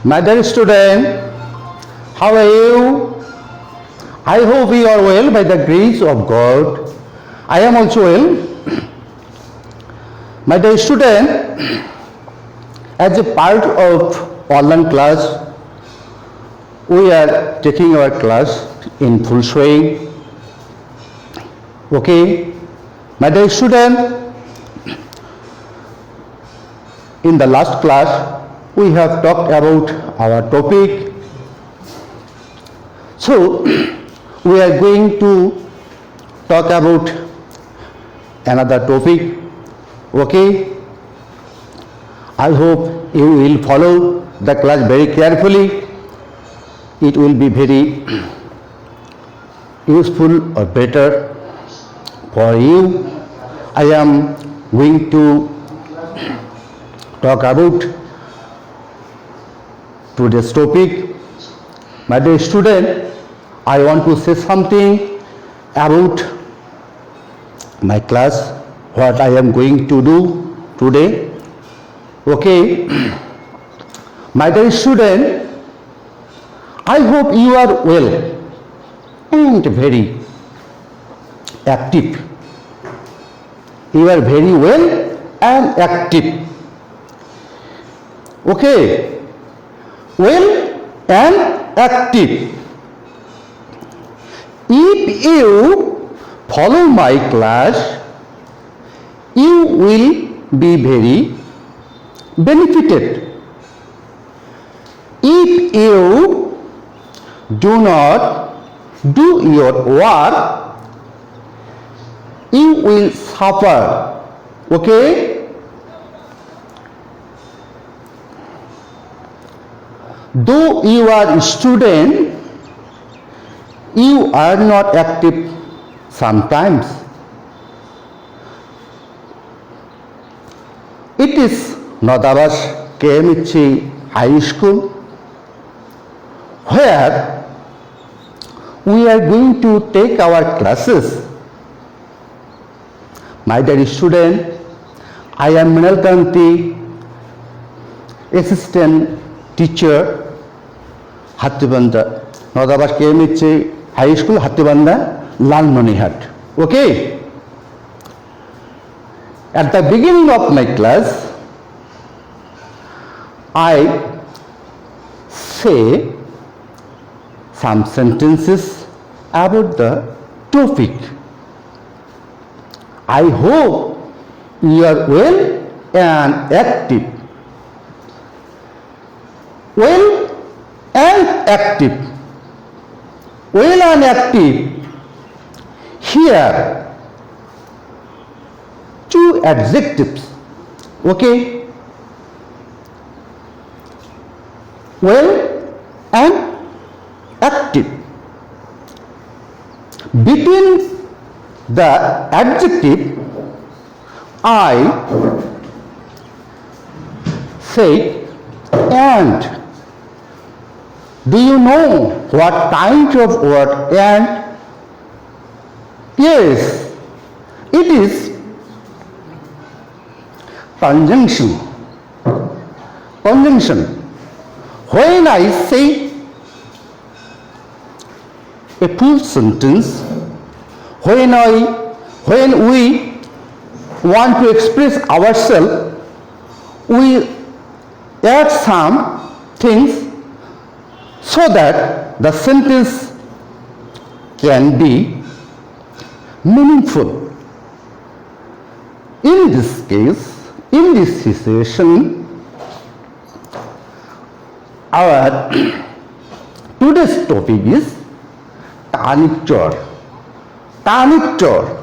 My dear student, how are you? I hope you are well by the grace of God. I am also well. My dear student, as a part of online class, we are taking our class in full swing. Okay, my dear student, in the last class, we have talked about our topic. So, we are going to talk about another topic. Okay? I hope you will follow the class very carefully. It will be very useful or better for you. I am going to talk about today's topic. My dear student, I want to say something about my class, what I am going to do today. Okay, my dear student, I hope you are well and very active. You are very well and active. Okay, well and active. If you follow my class, you will be very benefited. If you do not do your work, you will suffer. Okay? Though you are a student, you are not active sometimes. It is Nadavas Kemichi High School, where we are going to take our classes. My dear student, I am Minalkanti, assistant teacher, Hattibanda, Nadavas Kemichi High School, Hattibanda, Lalmanihat. Okay? At the beginning of my class, I say some sentences about the topic. I hope you are well and active. Well and active. Well and active. Here, two adjectives. Okay? Well and active. Between the adjective, I say and. Do you know what kind of word and? Yes, it is conjunction. Conjunction. When I say a full sentence, when we want to express ourselves, we add some things so that the sentence can be meaningful. In this case, in this situation, our today's topic is tonic-tor. Tonic-tor.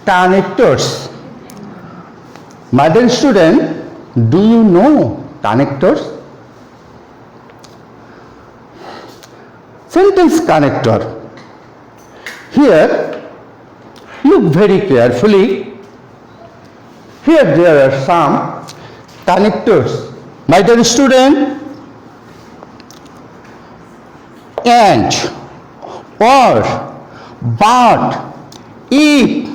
Tonic-tors. My dear student, do you know tonic-tors? Sentence connector. Here, look very carefully. Here there are some connectors. My dear student, and, or, but, if,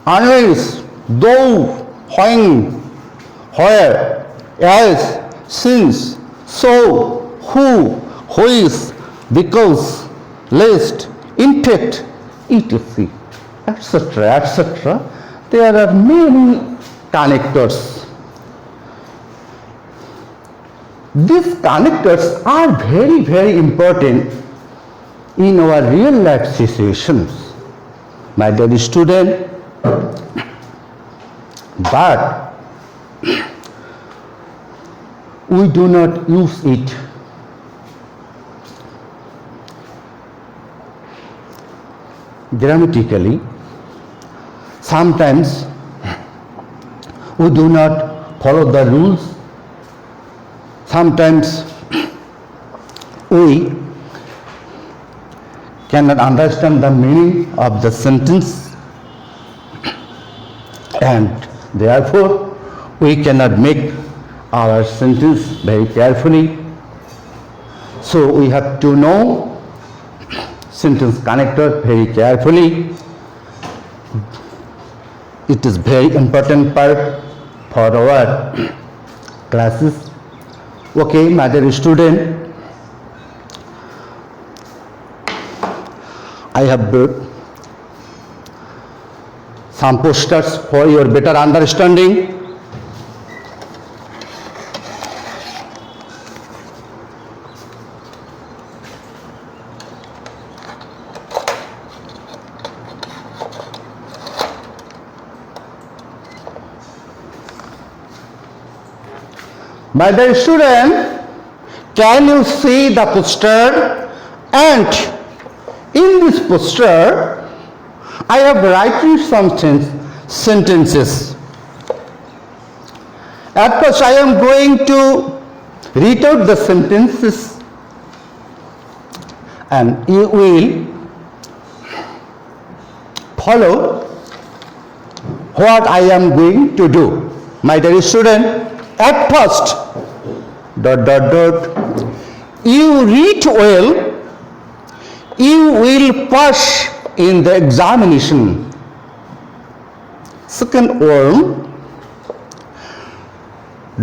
unless, though, when, where, as, since, so, who, which, because, lest, in fact, etc. etc. etc. There are many connectors. These connectors are very, very important in our real life situations, my dear student. But we do not use it. Grammatically, sometimes we do not follow the rules. Sometimes we cannot understand the meaning of the sentence, and therefore we cannot make our sentence very carefully. So we have to know sentence connector very carefully. It is very important part for our classes. Okay, my dear student, I have brought some posters for your better understanding. My dear student, can you see the poster? And in this poster, I have written some sentences. At first, I am going to read out the sentences, and you will follow what I am going to do. My dear student, at first, you read well, you will pass in the examination. Second one,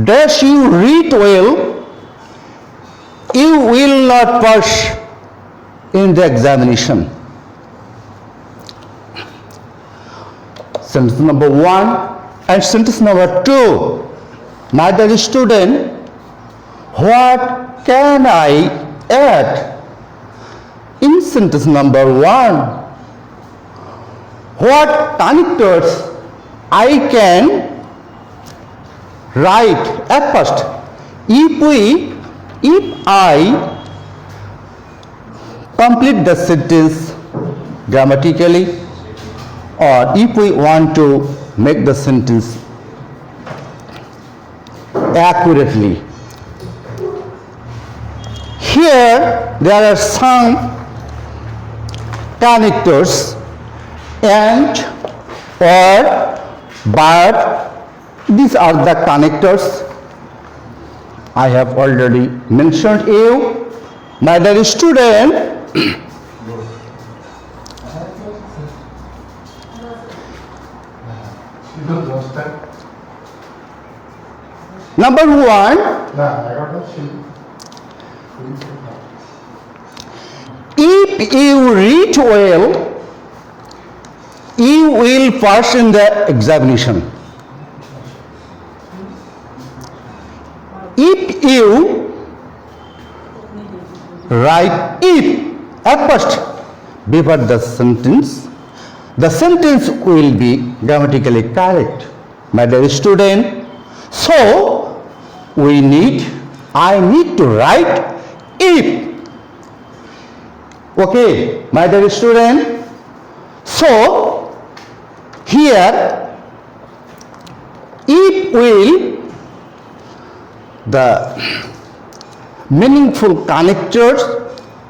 dash you read well, you will not pass in the examination. Sentence number 1 and sentence number 2. My dear student, what can I add in sentence number 1? What connectors I can write? At first, if I complete the sentence grammatically, or if we want to make the sentence accurately. Here there are some connectors and, or, but. These are the connectors I have already mentioned you. My dear student, number 1, if you read well, you will pass in the examination. If you write it at first before the sentence will be grammatically correct. My dear student, so I need to write if. Okay, my dear student, so here if will the meaningful connectors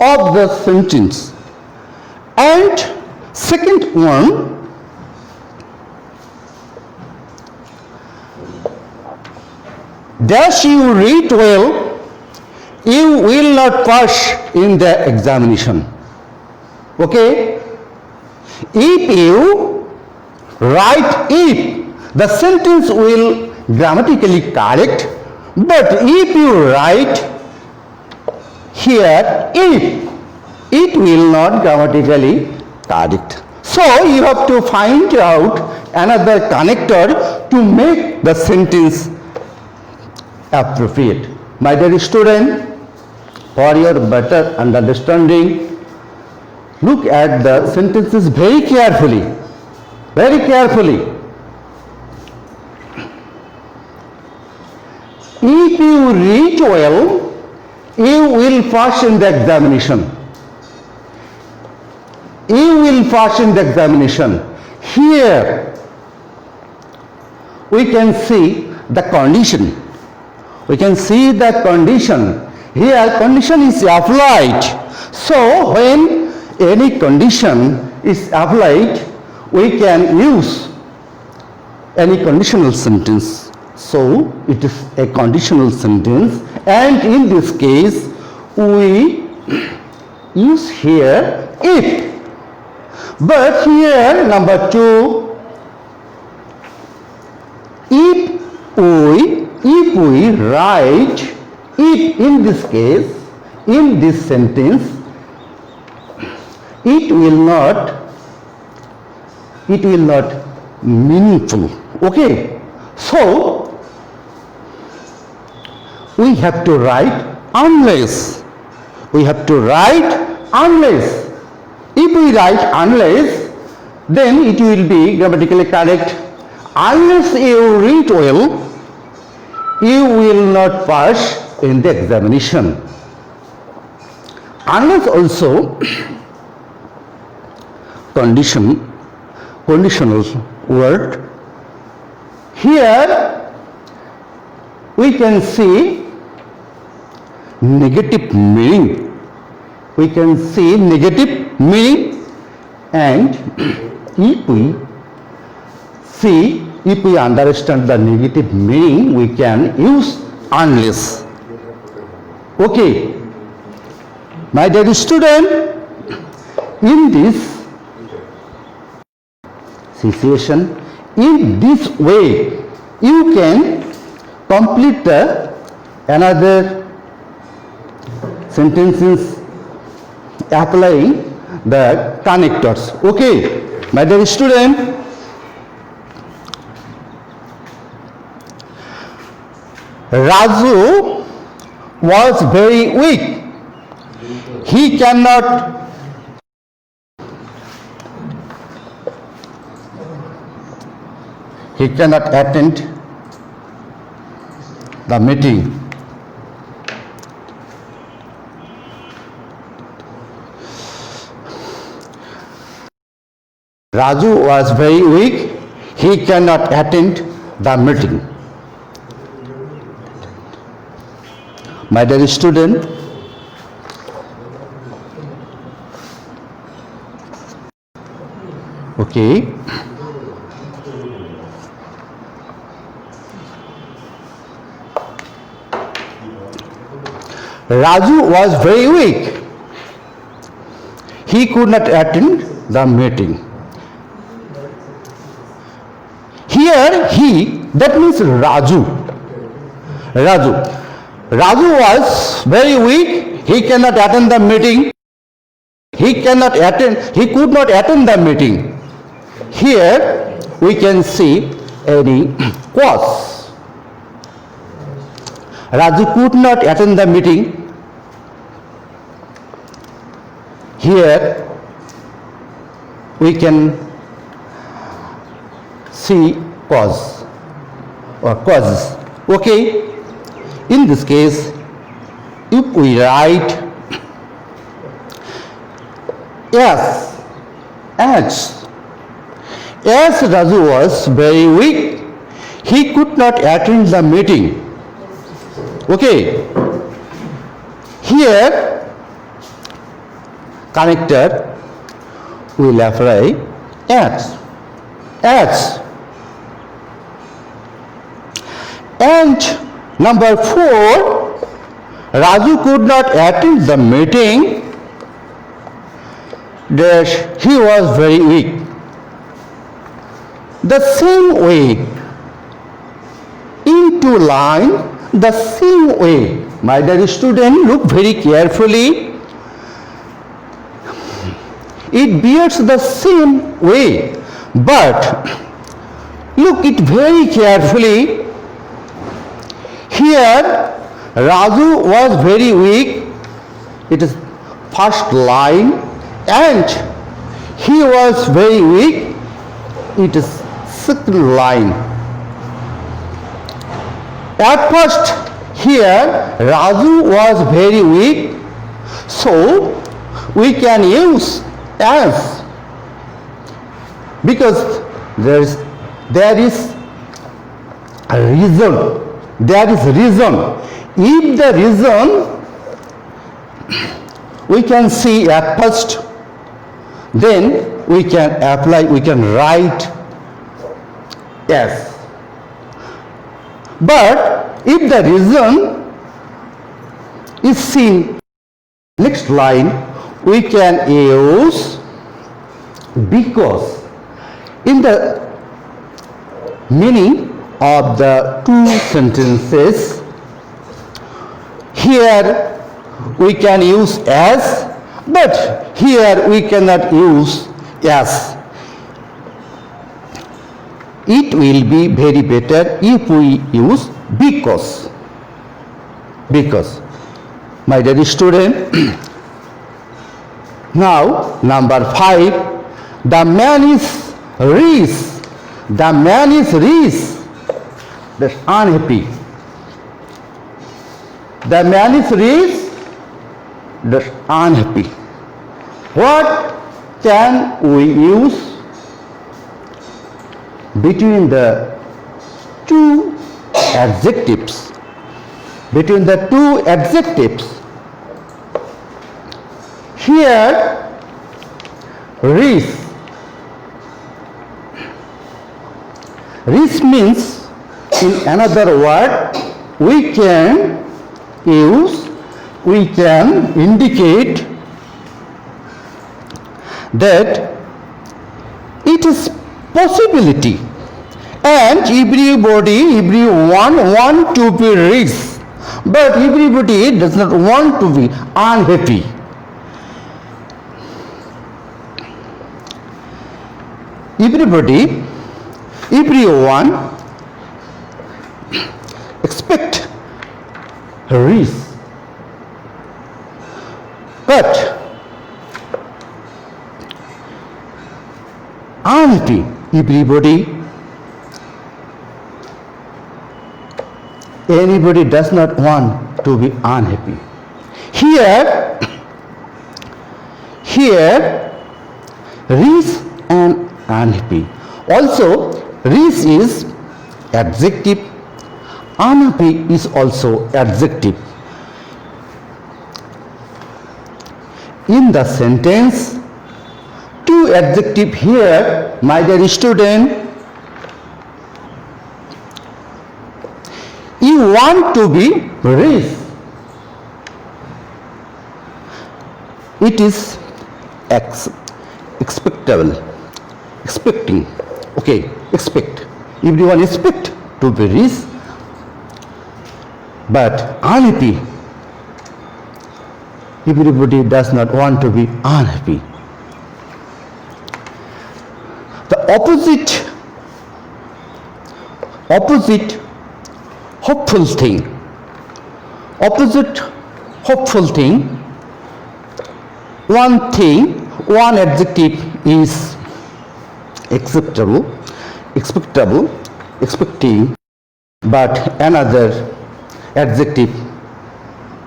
of the sentence, and second one, dash you read well, you will not pass in the examination. Okay, If you write if, the sentence will grammatically correct, but if you write here if, it will not grammatically correct. So you have to find out another connector to make the sentence appropriate. My dear student, for your better understanding, look at the sentences very carefully. Very carefully. If you read well, you will pass in the examination. You will pass in the examination. Here we can see the condition. We can see the condition. Here condition is applied. So when any condition is applied, we can use any conditional sentence. So it is a conditional sentence, and in this case we use here if. But here number 2, if we write if in this case, in this sentence, it will not meaningful. Okay, so we have to write unless. We have to write unless. If we write unless, then it will be grammatically correct. Unless you read well, you will not pass in the examination. Unless also conditional word. Here we can see negative meaning. We can see negative meaning, and if we understand the negative meaning, we can use unless. Okay, my dear student, in this situation, in this way, you can complete the another sentences applying the connectors. Okay, my dear student, Raju was very weak. He cannot attend the meeting. Raju was very weak. He cannot attend the meeting. My dear student, okay, Raju was very weak. He could not attend the meeting. Here he, that means Raju was very weak. He cannot attend the meeting. He could not attend the meeting. Here we can see any cause. Raju could not attend the meeting. Here we can see cause or causes. Okay, in this case, if we write yes, as Raju was very weak, he could not attend the meeting. Okay, here connector will apply as. And number 4, Raju could not attend the meeting. that he was very weak. The same way, into line, the same way. My dear student, look very carefully. It bears the same way, but look it very carefully. Here, Raju was very weak. It is first line, and he was very weak. It is second line. At first, here Raju was very weak, so we can use as, because there is a reason. There is reason. If the reason we can see at first, then we can apply, we can write yes. But if the reason is seen next line, we can use because. In the meaning of the two sentences, here we can use as, but here we cannot use as. It will be very better if we use because. Because. My dear student, now number 5, the man is rich. The man is rich. That's unhappy. The man is rich. That's unhappy. What can we use between the two adjectives? Between the two adjectives. Here, rich. Rich means, in another word, we can use, we can indicate that it is possibility, and everyone want to be rich, but everybody does not want to be unhappy. Everyone expect rich, but unhappy. Anybody does not want to be unhappy. Here, rich and unhappy. Also, rich is adjective, unhappy is also adjective. In the sentence, two adjective here, my dear student. You want to be rich. It is expectable. Expecting. Okay, expect. Everyone expect to be rich, but unhappy. Everybody does not want to be unhappy. The opposite hopeful thing. Opposite hopeful thing. One adjective is acceptable, expecting, but another adjective,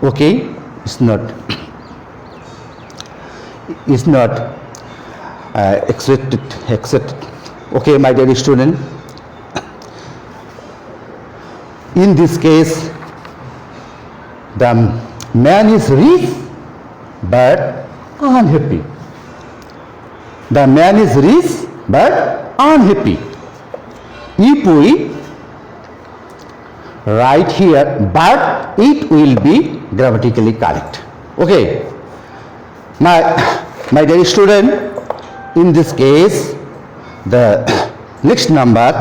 okay, is not accepted. Okay, my dear student. In this case, the man is rich but unhappy. The man is rich but unhappy. If we write here but, it will be grammatically correct. Okay. Now My dear student, in this case, the next number,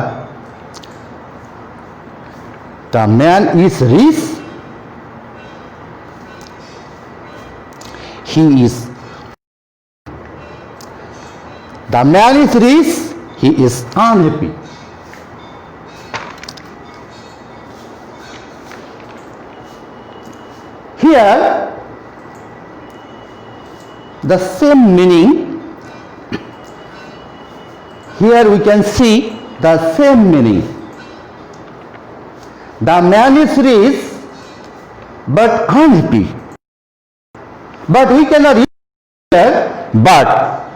the man is rich, he is. The man is rich, he is unhappy. Here, the same meaning, here we can see the same meaning. The man is rich but unhappy. But we cannot use here but,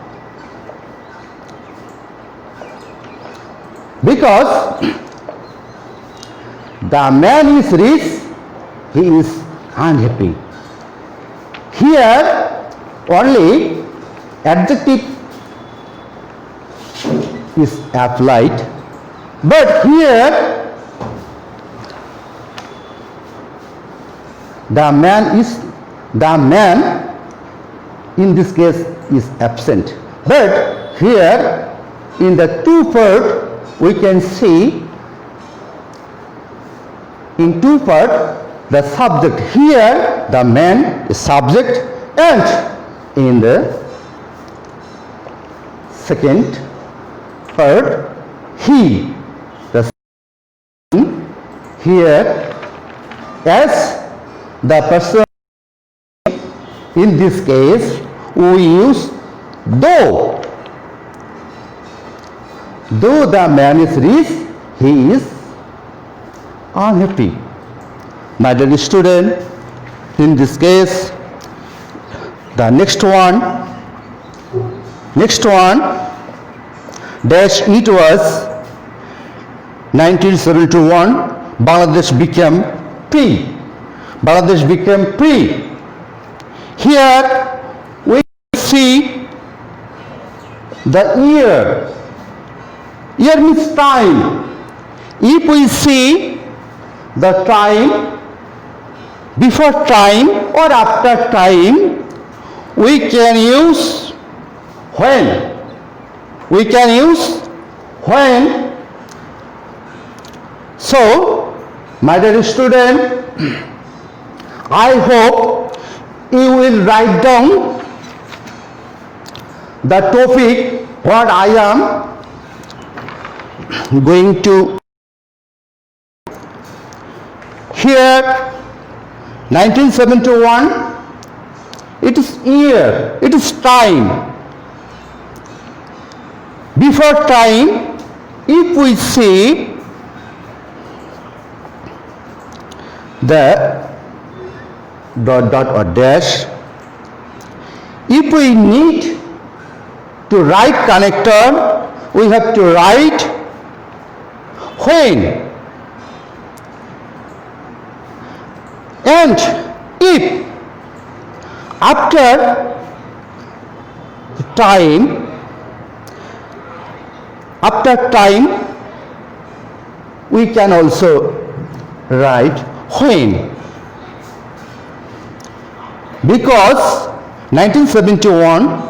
because the man is rich, he is unhappy. Here only adjective is applied, but here the man in this case is absent. But here in the two part we can see in two part the subject. Here the man is subject, and in the second part he, the here as the person. In this case we use though. Though the man is rich, he is unhappy. My dear student, in this case, the next one, dash it was 1971, Bangladesh became free. Bangladesh became free. Here we see the year. Year means time. If we see the time, before time or after time, we can use when. We can use when. So, my dear student, I hope you will write down the topic what I am going to. Here 1971, it is year, it is time. Before time, if we see the dot or dash, if we need to write connector, we have to write when. And if after time, we can also write when, because 1971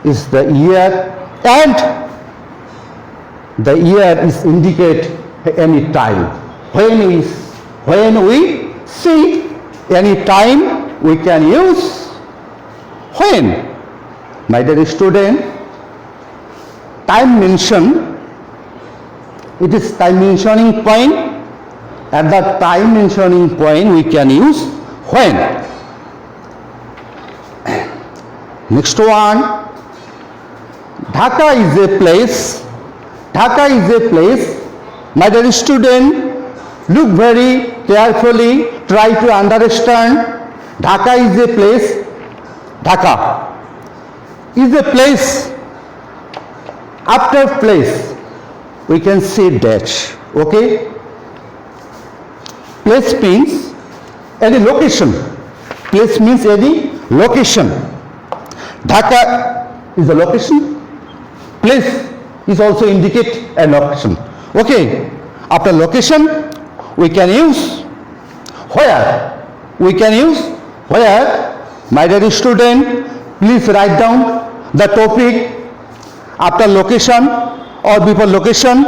is the year, and the year is indicate any time. When we see any time, we can use when. My dear student, time mention, it is time mentioning point. At the time mentioning point, we can use when. Next one, Dhaka is a place. Dhaka is a place. My dear student, look very carefully, try to understand. Dhaka is a place. Dhaka is a place. After place, we can say dash. Okay? Place means any location. Place means any location. Dhaka is a location. Place is also indicate a location. Okay? After location, we can use where. We can use where. My dear student, Please write down the topic after location or before location.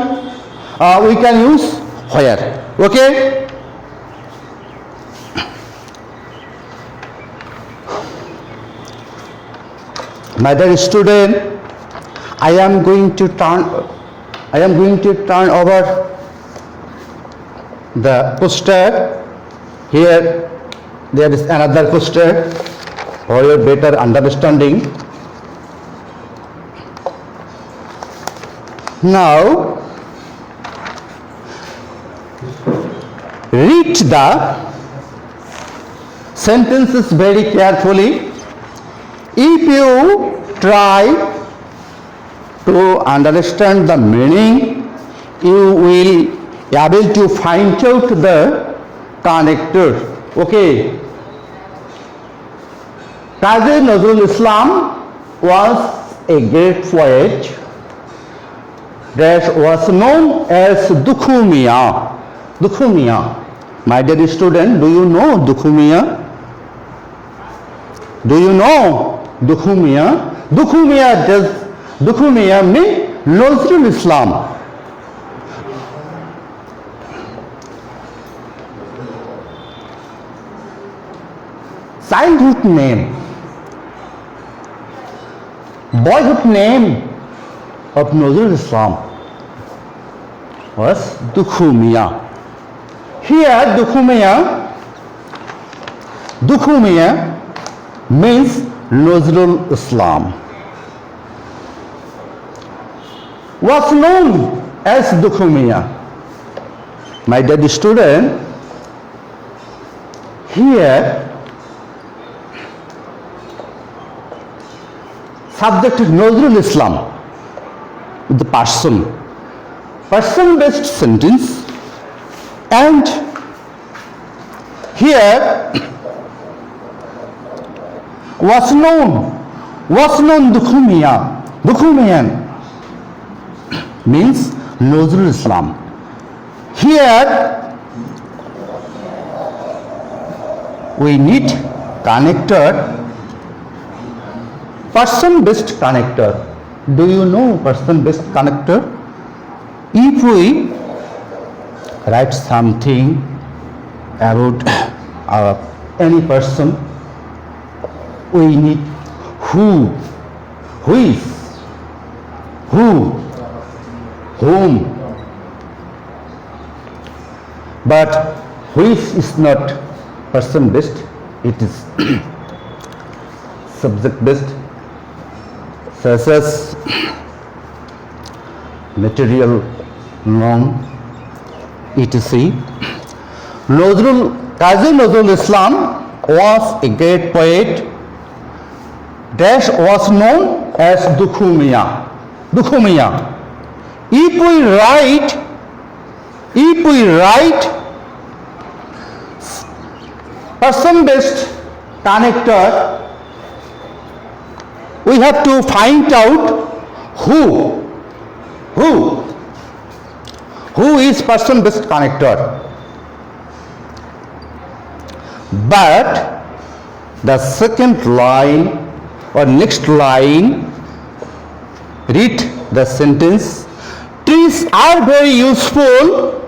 We can use where. Okay. My dear student, I am going to turn over the poster. Here there is another poster for your better understanding. Now read the sentences very carefully. If you try to understand the meaning, you will be able to find out the connector. Okay. Qazi Nazrul Islam was a great poet that was known as Dukhu Miyan. Dukhu Miyan. My dear student, do you know Dukhu Miyan? Do you know Dukhu Miyan? Dukhu Miyan means Nazrul Islam. Childhood name, boyhood name of Nazrul Islam was Dukhu Miyan. Here Dukhu Miyan means Nazrul Islam. Was known as Dukhu Miyan. My dear student, here subject is Nazrul Islam, the person based sentence, and here was known Dukhu Miyan. Dukhu Miyan means Nazrul Islam. Here we need connector, person based connector. Do you know person based connector? If we write something about any person, we need who is, whom. But which is not person based, it is subject based, such as material, noun, etc. Qazi Nazrul Islam was a great poet that was known as Dukhu Miyan. Dukhu Miyan. If we write person based connector, we have to find out who is person based connector. But the second line or next line, read the sentence. Trees are very useful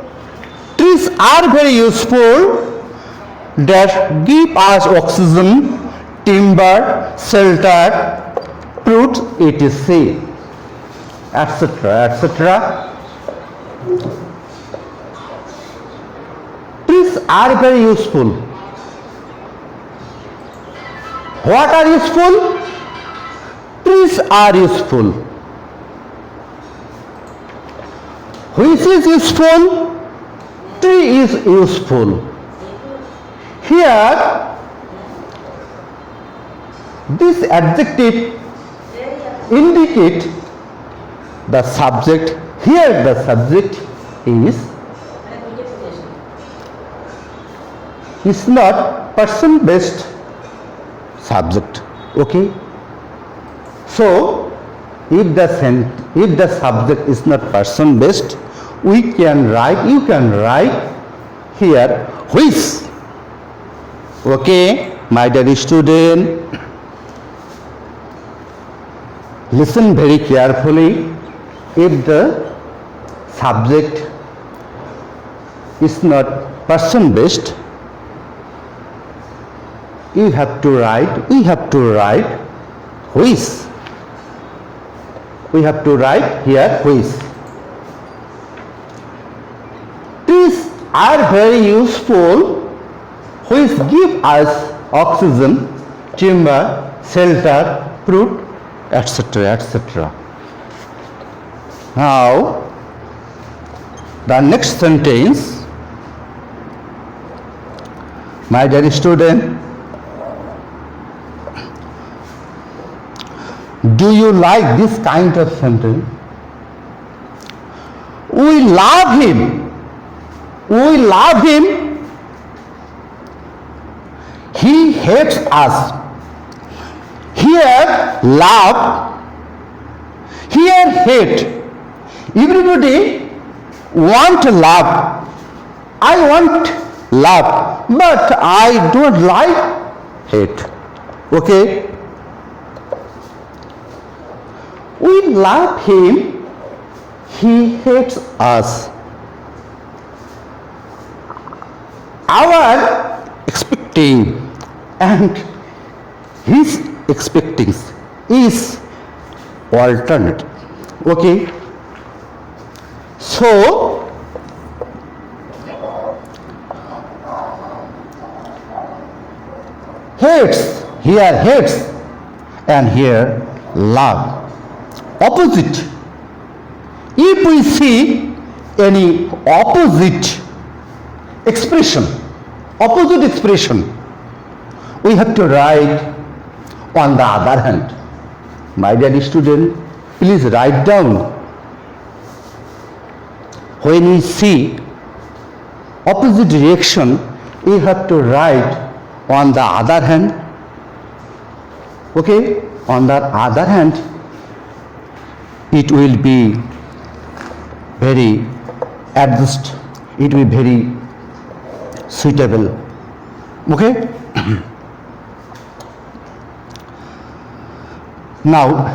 that give us oxygen, timber, shelter, fruit, etc. etc. Trees are very useful. What are useful? Trees are useful. Which is useful? Tree is useful. Here, this adjective indicate the subject. Here the subject is not person based subject. Okay. So if the subject is not person based, you can write here which. Okay, my dear student, listen very carefully. If the subject is not person based, we have to write which. We have to write here which. Trees are very useful, which give us oxygen, timber, shelter, fruit, etc. etc. Now, the next sentence, my dear student, do you like this kind of sentence? We love him. We love him. He hates us. Here, love. Here, hate. Everybody want love. I want love, but I don't like hate. Okay? We love him. He hates us. Our expecting and his expecting is alternate. Okay? So, hates, here hates, and here love. Opposite. If we see any opposite expression, we have to write on the other hand. My dear student, please write down. When we see opposite reaction, we have to write on the other hand. Okay? On the other hand, it will be very adjust. It will be very suitable. Okay? Now,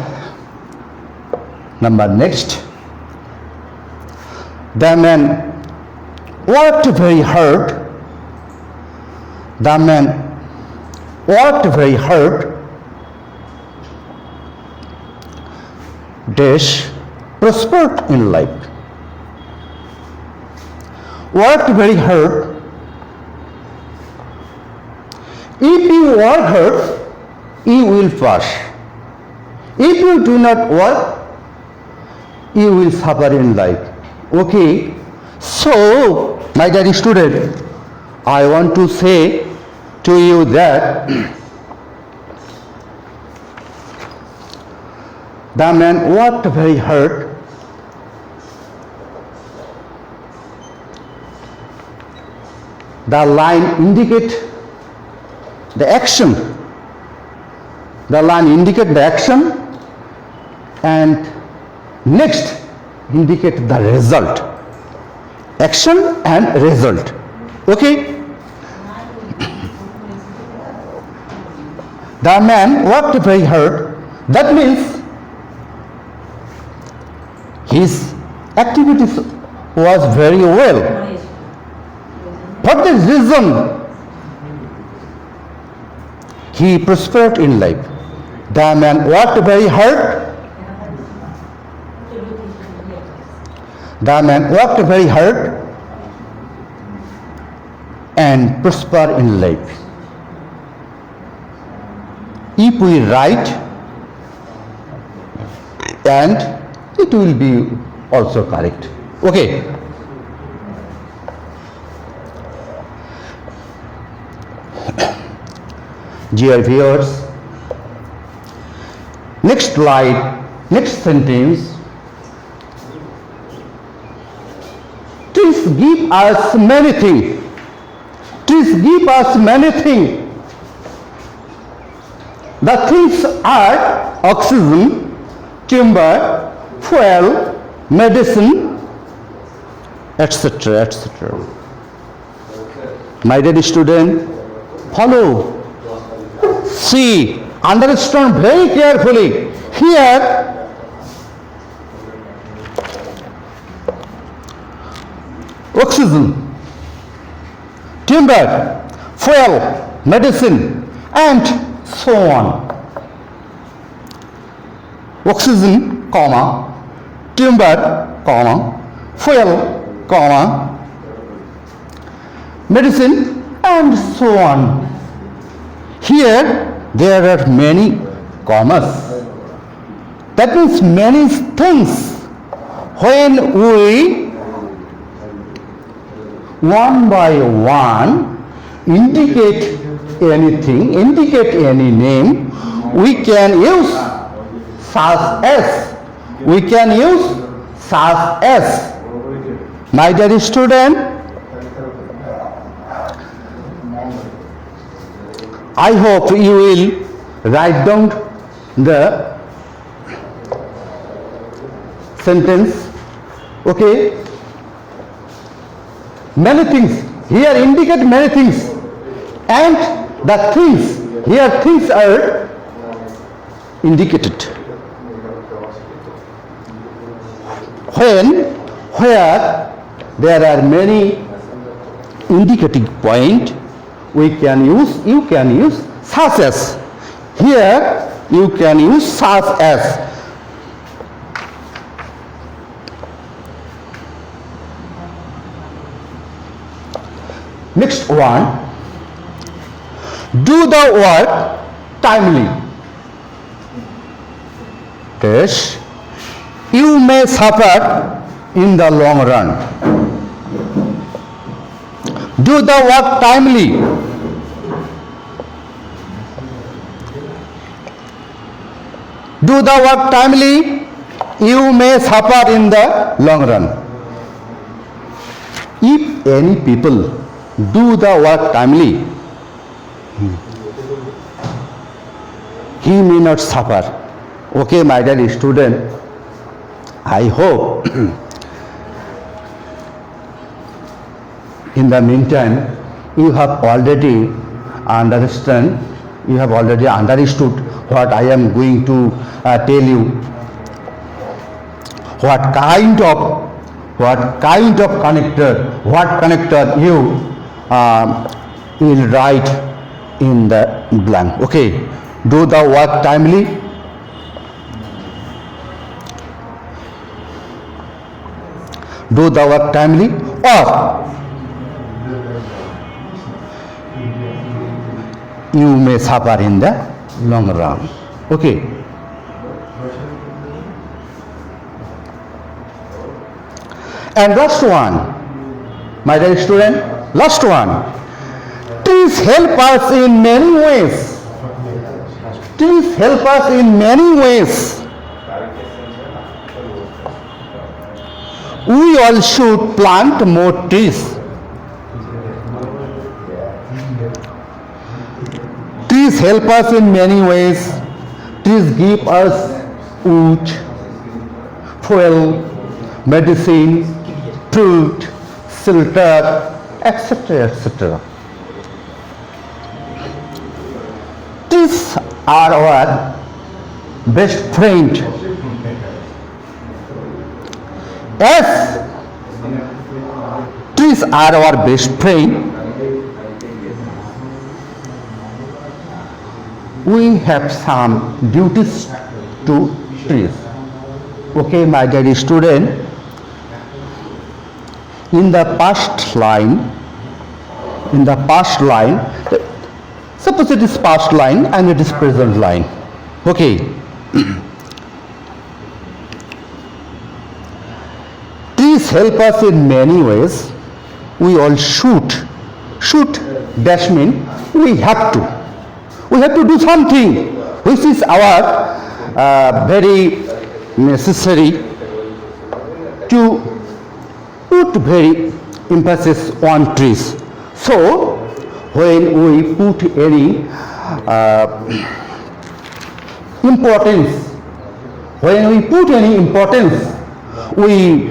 number next. The man worked very hard. The man worked very hard. Dash prospered in life. Worked very hard. If you work hard, you will pass. If you do not work, you will suffer in life. Okay? So, my dear student, I want to say to you that the man worked very hard. The line indicate the action. The line indicate the action, and next indicate the result. Action and result. Okay? The man worked very hard. That means his activities was very well. For this reason, he prospered in life. The man worked very hard. The man worked very hard and prospered in life. If we write, and it will be also correct. Okay. Dear viewers, next slide, next sentence. Trees give us many things. Trees give us many things. The things are oxygen, timber, fuel, medicine, etc. etc. My dear student, follow. See Understand very carefully. Here, oxygen, timber, fuel, medicine, and so on. Oxygen, comma, timber, comma, fuel, comma, medicine, and so on. Here there are many commas. That means many things. When we one by one indicate anything, indicate any name, we can use such as. We can use such as. My dear student, I hope you will write down the sentence. Okay? Many things. Here indicate many things. And the things, here things are indicated. Where there are many indicating point, you can use such as. Here you can use such as. Next one, do the work timely. Yes, you may suffer in the long run. Do the work timely. Do the work timely, you may suffer in the long run. If any people do the work timely, he may not suffer. Okay, my dear student, I hope in the meantime you have already understood what I am going to tell you. What kind of connector you will write in the blank. Okay, do the work timely. Do the work timely, or you may suffer in the long run. Okay. And last one, my dear student, last one. Trees help us in many ways. Trees help us in many ways. We all should plant more trees. Trees help us in many ways. Trees give us wood, fuel, medicine, fruit, shelter, etc., etc. Trees are our best friend. As trees are our best friend, we have some duties to trees. Okay, my dear student, in the past line, suppose it is past line and it is present line. Okay. Trees help us in many ways. We all should dash mean we have to do something which is our very necessary to put very emphasis on trees. So when we put any importance, we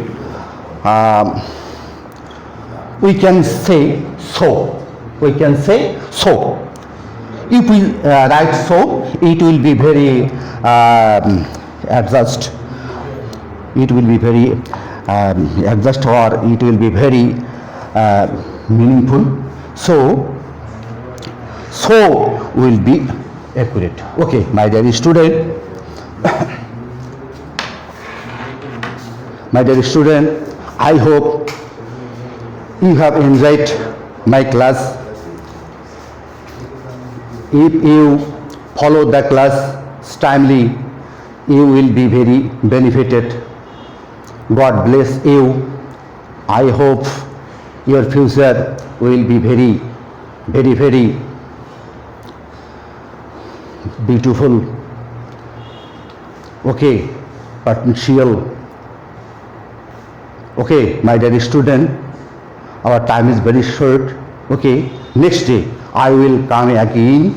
can say so. If we write so, it will be very adjust. It will be very adjust, or it will be very meaningful. So will be accurate. Okay, my dear student, my dear student, I hope you have enjoyed my class. If you follow the class timely, you will be very benefited. God bless you. I hope your future will be very, very, very beautiful. Okay, potential. Okay, my dear student, our time is very short. Okay, next day I will come again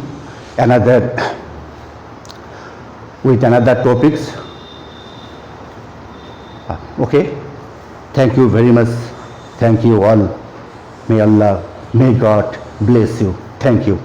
with another topics. Okay, thank you very much. Thank you all. May Allah, may God bless you. Thank you.